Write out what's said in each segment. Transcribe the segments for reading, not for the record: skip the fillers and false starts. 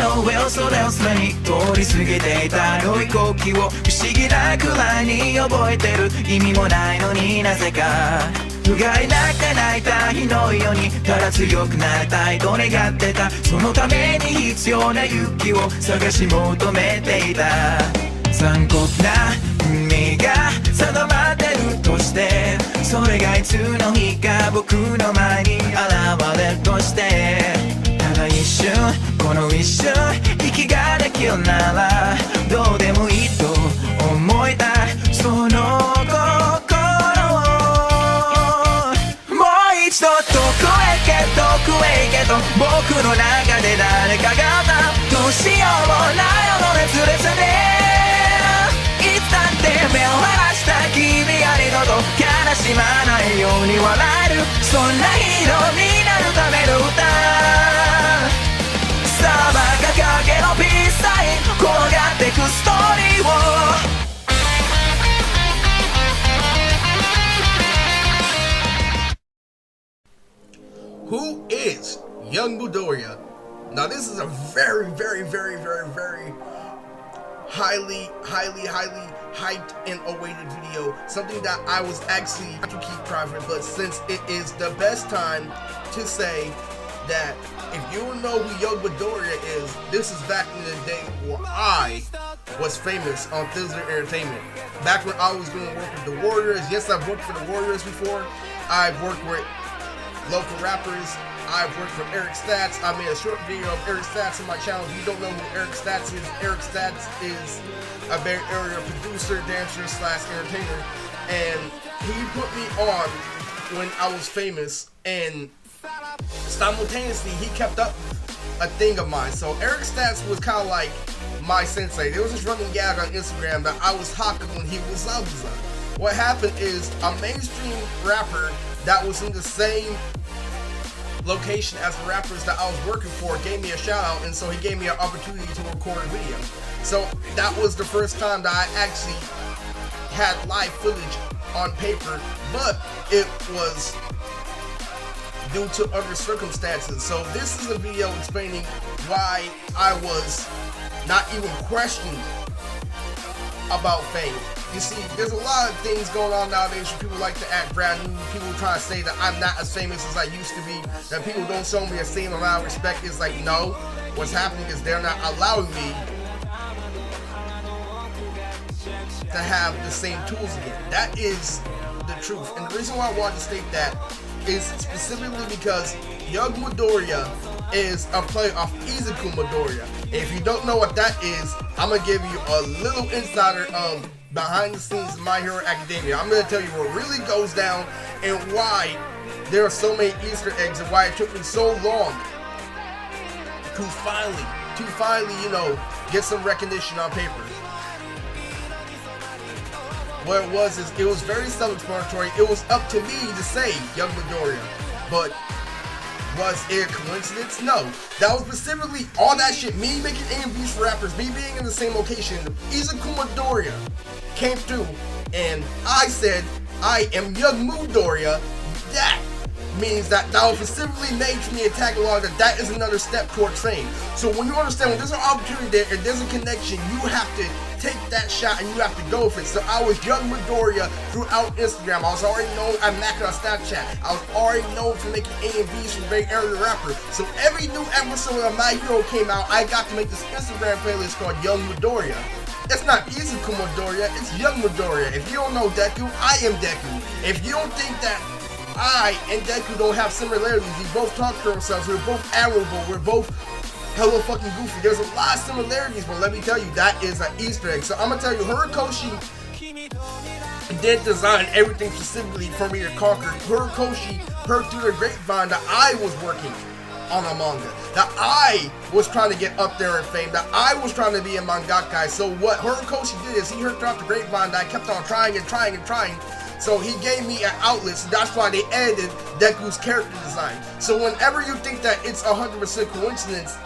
LOL それをすでに通り過ぎていた良い国旗を不思議なくらいに覚えてる意味もないのになぜか不甲斐なく泣いた日のようにただ強くなりたいと願ってたそのために必要な勇気を探し求めていた残酷な運命が定まってるとしてそれがいつの日か僕の前に現れるとしてただ一瞬この一瞬息ができるならどうでもいいと思えたその心もう一度遠くへ行けと僕の中で誰かがどうしようもないよの熱烈でいつだって目を離した君が二度と悲しまないように笑えるそんなヒーローになるための歌さあばか影のピースサイン転がってくストーリーをWho is Young Moodoriya? Now this is a very highly hyped and awaited video. Something that I was actually to keep private, but since it is the best time to say that if you don't know who Young Moodoriya is, this is back in the day where I was famous on Thizzler Entertainment. Back when I was doing work with the Warriors. Yes, I've worked for the Warriors before. I've worked with local rappers. I've worked with Eric Stats. I made a short video of Eric Stats on my channel. If you don't know who Eric Stats is a Bay Area producer, dancer / entertainer, and he put me on when I was famous, and simultaneously he kept up a thing of mine. So Eric Stats was kind of like my sensei. There was this running gag on Instagram that I was Haka when he was Zabuza. What happened is a mainstream rapper that was in the same location as the rappers that I was working for gave me a shout out, and so he gave me an opportunity to record a video. So that was the first time that I actually had live footage on paper, but it was due to other circumstances. So this is a video explaining why I was not even questioned about fame. You see, there's a lot of things going on nowadays where people like to act brand new. People try to say that I'm not as famous as I used to be, that people don't show me the same amount of respect. It's like, no, what's happening is they're not allowing me to have the same tools again. That is the truth. And the reason why I wanted to state that is specifically because Young Moodoriya is a play off Is Young Moodoriya. And if you don't know what that is, I'm going to give you a little insider of behind the scenes of My Hero Academia. I'm going to tell you what really goes down and why there are so many Easter eggs and why it took me so long to finally, you know, get some recognition on paper. What it was is, it was very self-explanatory. It was up to me to say Young Moodoriya, but was it a coincidence? No. That was specifically all that shit. Me making AMVs for rappers, me being in the same location. Is Young Moodoriya came through, and I said, I am Young Moodoriya. That means that was specifically made for me to tag along, that is another step towards fame. So when you understand, when there's an opportunity there and there's a connection, you have to take that shot and you have to go for it. So I was Young Moodoriya throughout Instagram. I was already known at Mac on Snapchat. I was already known for making AMVs for Bay Area rapper. So every new episode of My Hero came out, I got to make this Instagram playlist called Young Moodoriya. It's not Is Young Moodoriya, it's Young Moodoriya. If you don't know Deku, I am Deku. If you don't think that I and Deku don't have similarities, we both talk to ourselves, we're both admirable, we're both hella fucking goofy. There's a lot of similarities, but let me tell you, that is an Easter egg. So I'm gonna tell you, Horikoshi did design everything specifically for me to conquer. Horikoshi heard through the grapevine that I was working on a manga, that I was trying to get up there in fame, that I was trying to be a mangaka. So what Horikoshi did is he heard throughout the grapevine that I kept on trying and trying and trying. So he gave me an outlet, so that's why they edited Deku's character design. So whenever you think that it's 100% coincidence,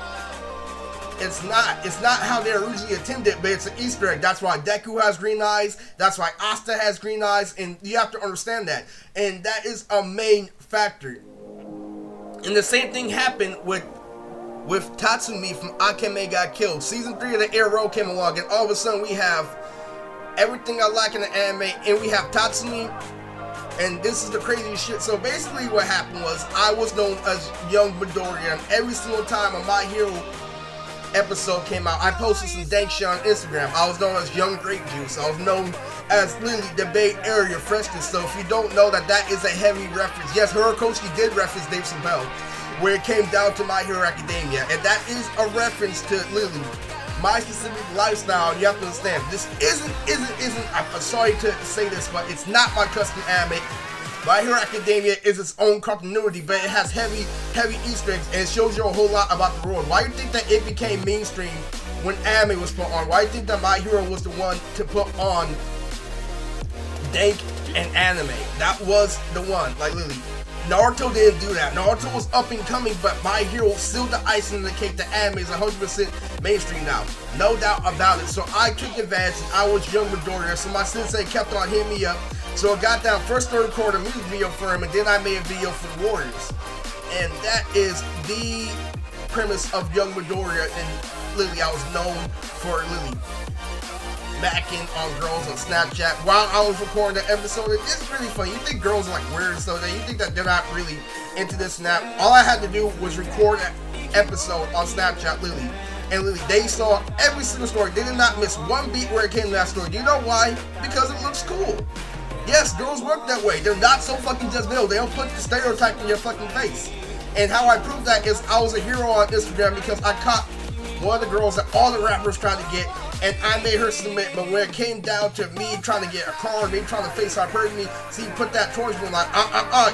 it's not how they originally intended, but it's an Easter egg. That's why Deku has green eyes, that's why Asta has green eyes, and you have to understand that. And that is a main factor. And the same thing happened with with Tatsumi from Akeme got killed. Season 3 of the Arrow came along, and all of a sudden we have everything I like in the anime, and we have Tatsumi, and this is the craziest shit. So basically what happened was, I was known as Young Moodoriya, and every single time a My Hero episode came out, I posted some dank shit on Instagram. I was known as Young Grape Juice. I was known as literally the Bay Area Freshness. So if you don't know that, that is a heavy reference. Yes, Horikoshi did reference Dave Chappelle, where it came down to My Hero Academia, and that is a reference to literally my specific lifestyle. You have to understand, this isn't, I'm sorry to say this, but it's not my custom anime. My Hero Academia is its own continuity, but it has heavy Easter eggs, and it shows you a whole lot about the world. Why do you think that it became mainstream when anime was put on? Why do you think that My Hero was the one to put on dank and anime? That was the one. Like, literally, Naruto didn't do that. Naruto was up and coming, but My Hero still the icing on the cake. The anime is 100% mainstream now, no doubt about it. So I took advantage. I was Young Moodoriya, so my sensei kept on hitting me up. So I got down, first started recording a music video for him, and then I made a video for the Warriors. And that is the premise of Young Moodoriya. And literally, I was known for literally backing on girls on Snapchat while I was recording the episode. It's really funny. You think girls are like weird and stuff, you think that they're not really into this snap. All I had to do was record an episode on Snapchat, literally. And literally, they saw every single story. They did not miss one beat where it came to that story. Do you know why? Because it looks cool. Yes, girls work that way. They're not so fucking judgmental. They don't put the stereotype in your fucking face. And how I proved that is I was a hero on Instagram because I caught one of the girls that all the rappers tried to get, and I made her submit. But when it came down to me trying to get a car, me trying to face her me, see, put that towards me, like,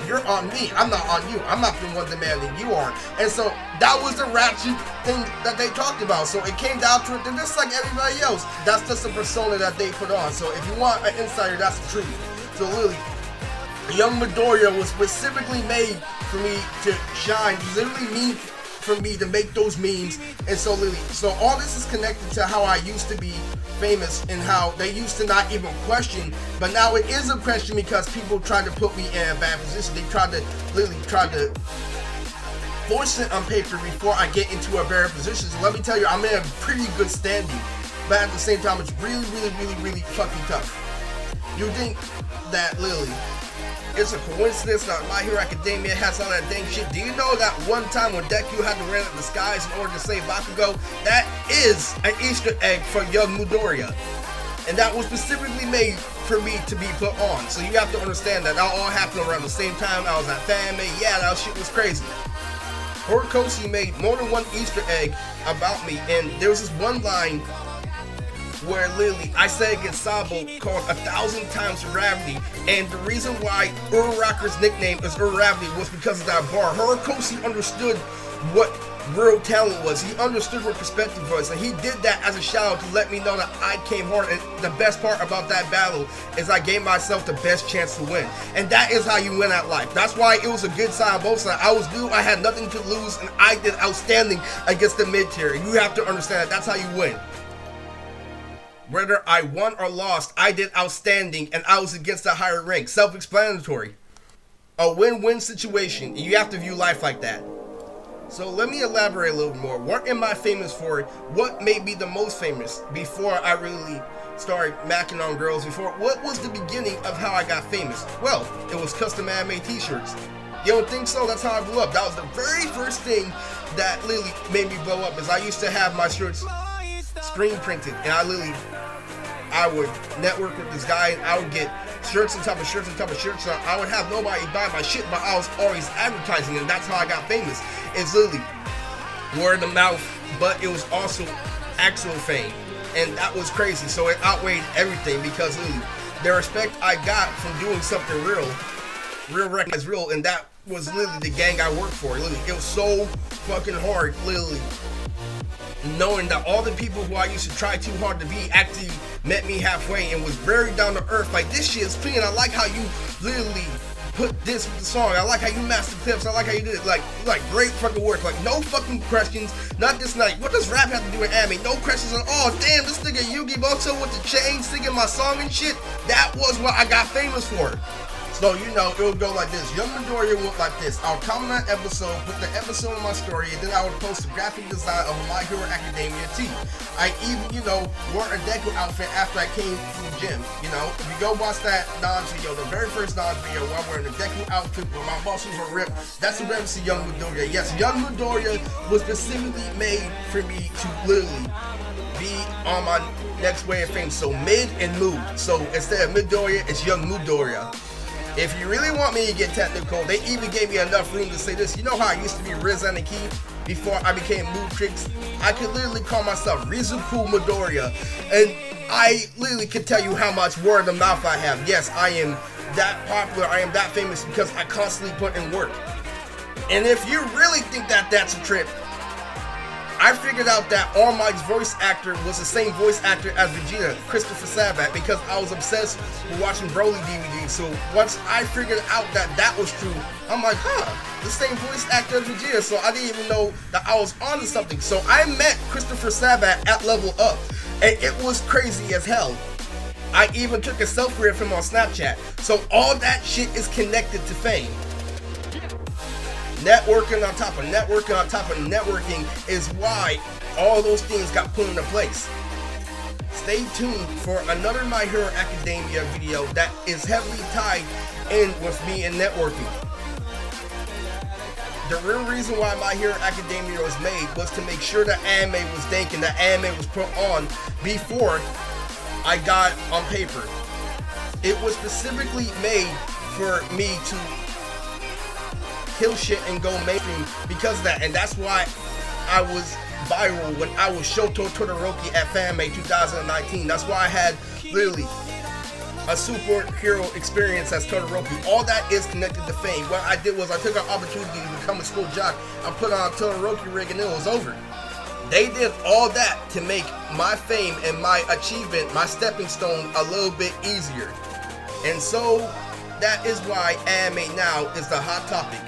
you're on me. I'm not on you. I'm not the one demanding, you are. And so that was the ratchet thing that they talked about. So it came down to it. They're just like everybody else. That's just a persona that they put on. So if you want an insider, that's the truth. So literally, Young Moodoriya was specifically made for me to shine, specifically me for me to make those memes. And so literally, so all this is connected to how I used to be famous and how they used to not even question, but now it is a question because people tried to put me in a bad position. They tried to literally force it on paper before I get into a better position. So let me tell you, I'm in a pretty good standing, but at the same time, it's really fucking tough. You think that literally it's a coincidence that My Hero Academia has all that dang shit? Do you know that one time when Deku had to run up the skies in order to save Bakugo? That is an Easter egg for Young Moodoriya, and that was specifically made for me to be put on. So you have to understand that all happened around the same time I was at Fanme. Yeah, that shit was crazy. Horikoshi made more than one Easter egg about me, and there was this one line where literally I said against Sabo called 1,000 times gravity, and the reason why Uraraku's nickname is Urravity was because of that bar. Horikoshi understood what real talent was. He understood what perspective was, and he did that as a shout out to let me know that I came hard. And the best part about that battle is I gave myself the best chance to win, and that is how you win at life. That's why it was a good side on both sides. I was new, I had nothing to lose, and I did outstanding against the mid-tier. You have to understand that that's how you win. Whether I won or lost, I did outstanding, and I was against a higher rank. Self-explanatory. A win-win situation, and you have to view life like that. So let me elaborate a little more. What am I famous for? What made me the most famous before I really started macking on girls? What was the beginning of how I got famous? Well, it was custom anime t-shirts. You don't think so? That's how I blew up. That was the very first thing that literally made me blow up, is I used to have my shirts screen printed, and I would network with this guy, and I would get shirts on top of shirts on top of shirts. So I would have nobody buy my shit, but I was always advertising, and that's how I got famous. It's literally word of mouth, but it was also actual fame, and that was crazy. So it outweighed everything, because literally the respect I got from doing something real recognized real, and that was literally the gang I worked for. Literally, it was so fucking hard, literally, knowing that all the people who I used to try too hard to be actually met me halfway and was very down to earth. Like, this shit is clean. I like how you literally put this with the song. I like how you master clips. I like how you did it. Like great fucking work. Like, no fucking questions. Not this night. What does rap have to do with anime? No questions at all. Damn, this nigga Yugi Boto with the chain singing my song and shit. That was what I got famous for. So, you know, it would go like this. Young Moodoriya went like this. I would comment on that episode, put the episode on my story, and then I would post a graphic design of a My Hero Academia tee. I even, you know, wore a Deku outfit after I came from the gym. You know, if you go watch that Don's video, the very first Don's video, where I'm wearing a Deku outfit where my muscles are ripped, that's a reference to Young Moodoriya. Yes, Young Moodoriya was specifically made for me to literally be on my next way of fame. So mid and mood. So instead of Midoriya, it's Young Moodoriya. If you really want me to get technical, they even gave me enough room to say this. You know how I used to be Riz and Keith before I became Moodtrix? I could literally call myself Rizuku Moodoriya, and I literally could tell you how much word of mouth I have. Yes, I am that popular, I am that famous because I constantly put in work. And if you really think that that's a trip, I figured out that All Might's voice actor was the same voice actor as Vegeta, Christopher Sabat, because I was obsessed with watching Broly DVDs. So once I figured out that that was true, I'm like, the same voice actor as Vegeta. So I didn't even know that I was onto something. So I met Christopher Sabat at Level Up, and it was crazy as hell. I even took a selfie of him on Snapchat. So all that shit is connected to fame. Networking on top of networking on top of networking is why all those things got put into place. Stay tuned for another My Hero Academia video that is heavily tied in with me and networking. The real reason why My Hero Academia was made was to make sure that anime was dank and that anime was put on before I got on paper. It was specifically made for me to kill shit and go mainstream because of that, and that's why I was viral when I was Shoto Todoroki at Fanmade 2019. That's why I had literally a superhero experience as Todoroki. All that is connected to fame. What I did was I took an opportunity to become a school jock. I put on a Todoroki rig and it was over. They did all that to make my fame and my achievement, my stepping stone, a little bit easier. And so that is why anime now is the hot topic.